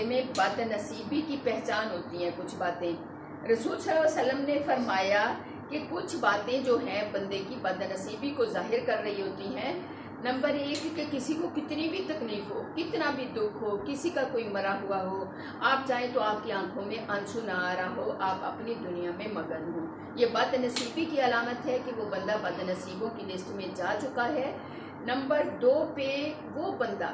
میں بد نصیبی کی پہچان ہوتی ہیں کچھ باتیں۔ رسول صلی اللہ علیہ وسلم نے فرمایا کہ کچھ باتیں جو ہیں بندے کی بد نصیبی کو ظاہر کر رہی ہوتی ہیں۔ نمبر 1 کہ کسی کو کتنی بھی تکلیف ہو، کتنا بھی دکھ ہو، کسی کا کوئی مرا ہوا ہو، آپ چاہیں تو آپ کی آنکھوں میں آنسو نہ آ رہا ہو، آپ اپنی دنیا میں مگن ہوں، یہ بد نصیبی کی علامت ہے کہ وہ بندہ بد نصیبوں کی لسٹ میں جا چکا ہے۔ نمبر 2 پہ وہ بندہ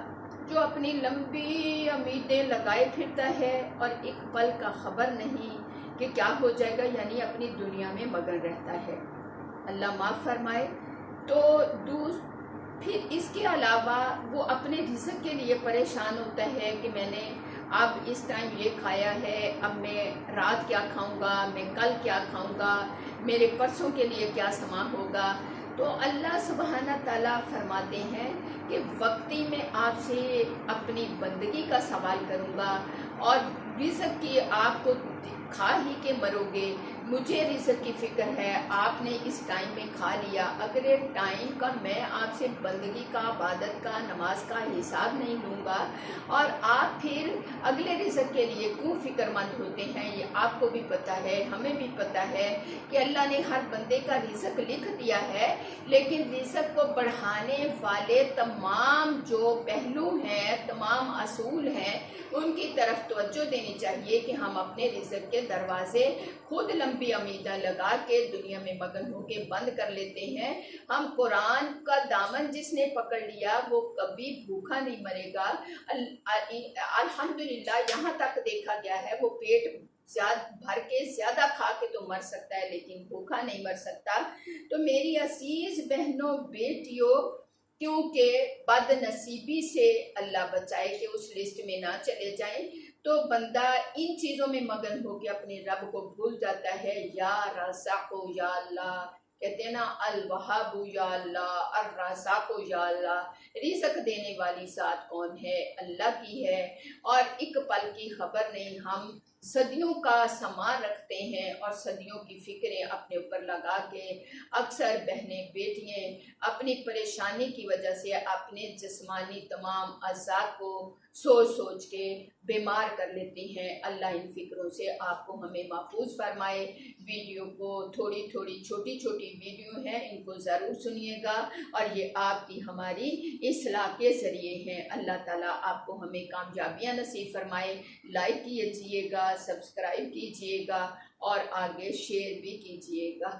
جو اپنی لمبی امیدیں لگائے پھرتا ہے اور ایک پل کا خبر نہیں کہ کیا ہو جائے گا، یعنی اپنی دنیا میں مگن رہتا ہے، اللہ معاف فرمائے۔ تو پھر اس کے علاوہ وہ اپنے رزق کے لیے پریشان ہوتا ہے کہ میں نے اب اس ٹائم یہ کھایا ہے، اب میں رات کیا کھاؤں گا، میں کل کیا کھاؤں گا، میرے پرسوں کے لیے کیا سما ہوگا۔ تو اللہ سبحانہ تعالیٰ فرماتے ہیں کہ وقتی میں آپ سے اپنی بندگی کا سوال کروں گا اور رزق کی آپ کو کھا ہی کے مرو گے، مجھے رزق کی فکر ہے، آپ نے اس ٹائم میں کھا لیا، اگلے ٹائم کا میں آپ سے بندگی کا، عبادت کا، نماز کا حساب نہیں لوں گا، اور آپ پھر اگلے رزق کے لیے کیوں فکر مند ہوتے ہیں، یہ آپ کو بھی پتہ ہے، ہمیں بھی پتہ ہے کہ اللہ نے ہر بندے کا رزق لکھ دیا ہے، لیکن رزق کو بڑھانے والے تمام جو پہلو ہیں، تمام اصول ہیں، ان کی طرف توجہ دینی چاہیے کہ ہم اپنے رزق کے دروازے خود لمبی امیدیں لگا کے دنیا میں مگن ہو کے بند کر لیتے ہیں۔ ہم قرآن کا دامن جس نے پکڑ لیا وہ کبھی بھوکا نہیں مرے گا۔ الحمدللہ یہاں تک دیکھا گیا ہے وہ پیٹ بھر کے زیادہ کھا کے تو مر سکتا ہے لیکن بھوکا نہیں مر سکتا۔ تو میری عزیز بہنوں بیٹیوں، کیونکہ بد نصیبی سے اللہ بچائے کہ اس لسٹ میں نہ چلے جائیں، تو بندہ ان چیزوں میں مگن ہو کے اپنے رب کو بھول جاتا ہے۔ یا رزاق یا اللہ، کہتے ہیں نا الوہاب یا اللہ، الرزاق یا اللہ، رزق دینے والی ذات کون ہے؟ اللہ کی ہے، اور ایک پل کی خبر نہیں، ہم صدیوں کا سامان رکھتے ہیں اور صدیوں کی فکریں اپنے اوپر لگا کے اکثر بہنیں بیٹیاں اپنی پریشانی کی وجہ سے اپنے جسمانی تمام اعضاء کو سوچ سوچ کے بیمار کر لیتی ہیں۔ اللہ ان فکروں سے آپ کو ہمیں محفوظ فرمائے۔ ویڈیو کو تھوڑی تھوڑی چھوٹی چھوٹی ویڈیو ہیں، ان کو ضرور سنیے گا، اور یہ آپ کی ہماری اصلاح کے ذریعے ہیں۔ اللہ تعالیٰ آپ کو ہمیں کامیابیاں نصیب فرمائے۔ لائک کیجئے گا، سبسکرائب کیجئے گا اور آگے شیئر بھی کیجئے گا۔